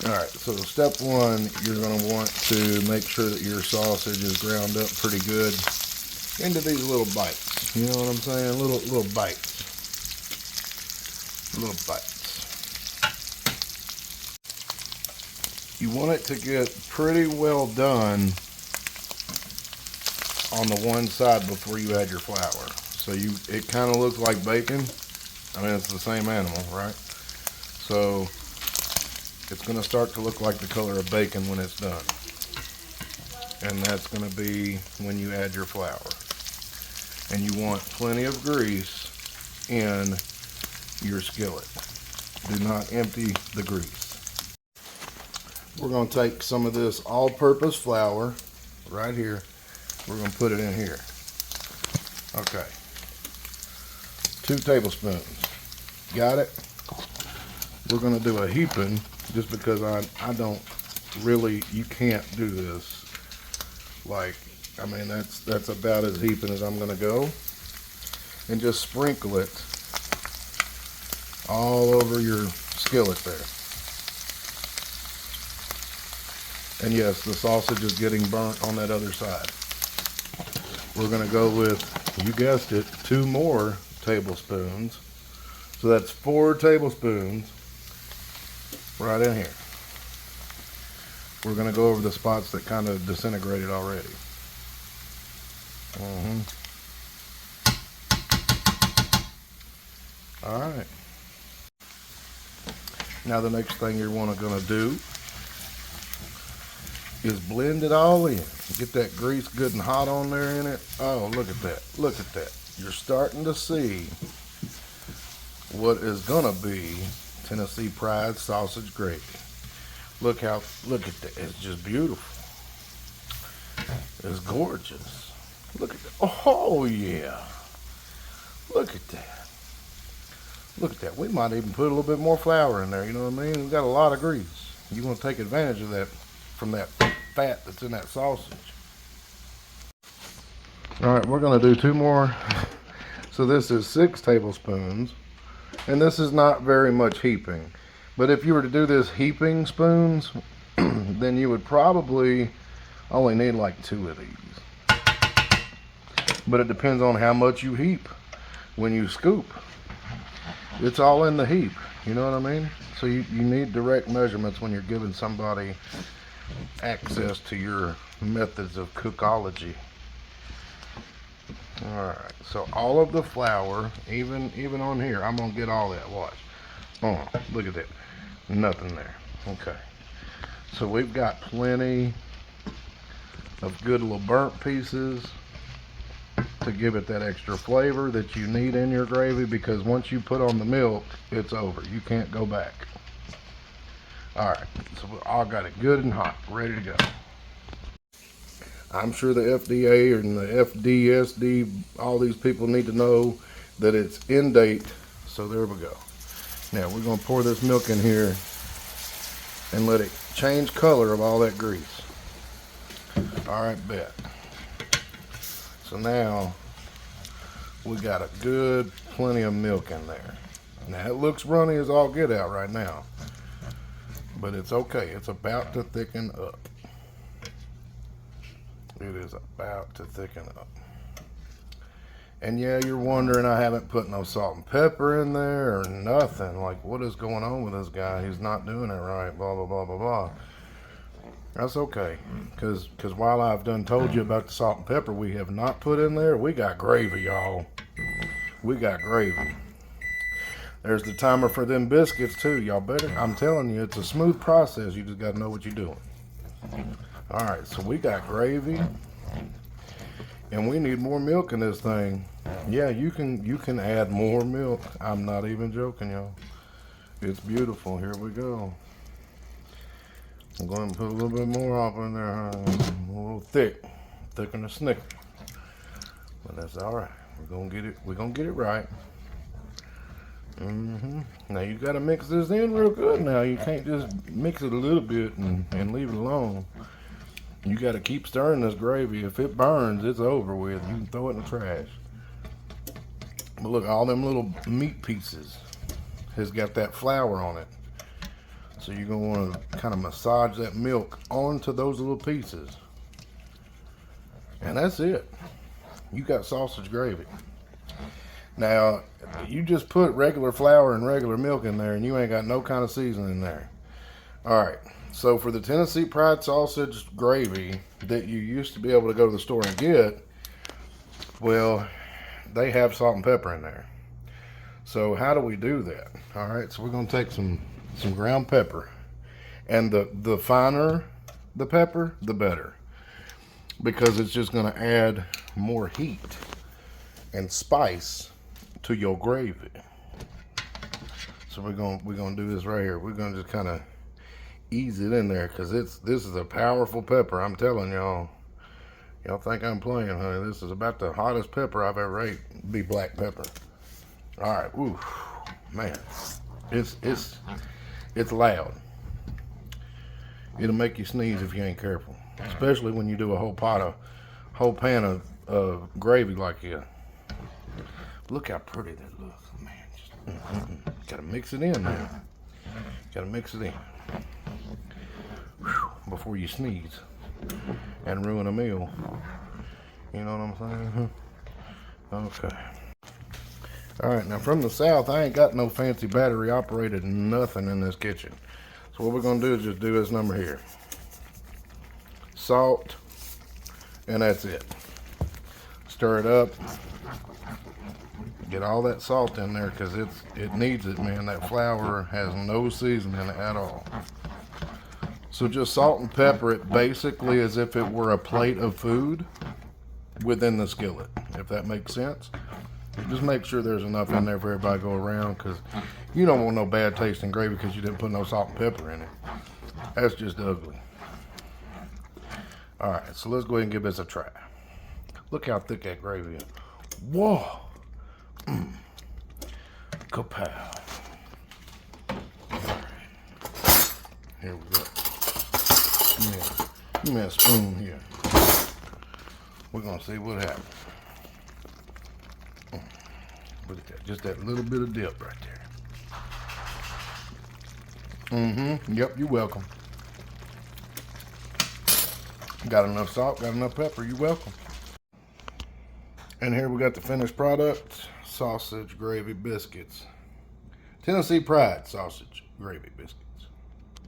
Alright, so step one, you're going to want to make sure that your sausage is ground up pretty good into these little bites. You know what I'm saying? Little bites. Little bites. You want it to get pretty well done on the one side before you add your flour. So it kind of looks like bacon. I mean, it's the same animal, right? So it's going to start to look like the color of bacon when it's done. And that's going to be when you add your flour. And you want plenty of grease in your skillet. Do not empty the grease. We're going to take some of this all-purpose flour right here. We're going to put it in here. Okay. 2 tablespoons. Got it? We're going to do a heaping just because I don't really, you can't do this. Like, I mean, that's about as heaping as I'm going to go. And just sprinkle it all over your skillet there. And yes, the sausage is getting burnt on that other side. We're going to go with, you guessed it, 2 more tablespoons. So that's 4 tablespoons right in here. We're going to go over the spots that kind of disintegrated already. All right. Now the next thing you're going to do is blend it all in. Get that grease good and hot on there in it. Oh, look at that. Look at that. You're starting to see what is gonna be Tennessee Pride sausage gravy. Look at that. It's just beautiful. It's gorgeous. Look at that. Oh yeah. Look at that. Look at that. We might even put a little bit more flour in there, you know what I mean? We've got a lot of grease. You want to take advantage of that from that fat that's in that sausage. Alright, we're going to do 2 more. So this is 6 tablespoons. And this is not very much heaping. But if you were to do this heaping spoons, then you would probably only need like 2 of these. But it depends on how much you heap when you scoop. It's all in the heap, you know what I mean? So you need direct measurements when you're giving somebody access to your methods of cookology. Alright, so all of the flour, even on here, I'm going to get all that, watch. Oh, look at that. Nothing there. Okay. So we've got plenty of good little burnt pieces to give it that extra flavor that you need in your gravy, because once you put on the milk, it's over. You can't go back. Alright, so we all got it good and hot, ready to go. I'm sure the FDA and the FDSD, all these people need to know that it's in date, so there we go. Now we're going to pour this milk in here and let it change color of all that grease. Alright, bet. So now we got a good plenty of milk in there. Now it looks runny as all get out right now, but it's okay. It's about to thicken up. It is about to thicken up. And yeah, you're wondering I haven't put no salt and pepper in there or nothing. Like, what is going on with this guy? He's not doing it right, blah, blah, blah, blah, blah. That's okay, because while I've done told you about the salt and pepper we have not put in there, we got gravy, y'all. We got gravy. There's the timer for them biscuits too, y'all better. I'm telling you, it's a smooth process. You just got to know what you're doing. Alright, so we got gravy, and we need more milk in this thing. Yeah, you can add more milk. I'm not even joking, y'all. It's beautiful. Here we go. I'm going to put a little bit more off in there, huh? A little thicker than a Snicker. But that's alright. We're gonna get it right. Now you gotta mix this in real good now. You can't just mix it a little bit and leave it alone. You gotta keep stirring this gravy. If it burns, it's over with. You can throw it in the trash. But look, all them little meat pieces has got that flour on it. So you're going to want to kind of massage that milk onto those little pieces. And that's it. You got sausage gravy. Now, you just put regular flour and regular milk in there and you ain't got no kind of seasoning in there. All right. So for the Tennessee Pride sausage gravy that you used to be able to go to the store and get, well, they have salt and pepper in there. So how do we do that? All right, so we're going to take some ground pepper. And the finer the pepper, the better. Because it's just going to add more heat and spice to your gravy. So we're going to do this right here. We're going to just kind of ease it in there because this is a powerful pepper. I'm telling y'all. Y'all think I'm playing, honey. This is about the hottest pepper I've ever ate. Be black pepper. All right. Ooh, man. It's loud. It'll make you sneeze if you ain't careful. Especially when you do a whole pan of gravy like this. Look how pretty that looks, man. Gotta mix it in now. Gotta mix it in. Whew, before you sneeze and ruin a meal. You know what I'm saying? Okay. Alright, now from the south, I ain't got no fancy battery operated nothing in this kitchen. So what we're gonna do is just do this number here. Salt, and that's it. Stir it up. Get all that salt in there because it needs it, man. That flour has no seasoning at all. So just salt and pepper it basically as if it were a plate of food within the skillet, if that makes sense. Just make sure there's enough in there for everybody to go around because you don't want no bad tasting gravy because you didn't put no salt and pepper in it. That's just ugly. All right, so let's go ahead and give this a try. Look how thick that gravy is. Whoa. Kapow. Here we go. Give me a spoon here. We're gonna see what happens. Look at that, just that little bit of dip right there. Yep, you're welcome. Got enough salt, got enough pepper, you're welcome. And here we got the finished product. Sausage gravy biscuits. Tennessee Pride sausage gravy biscuits.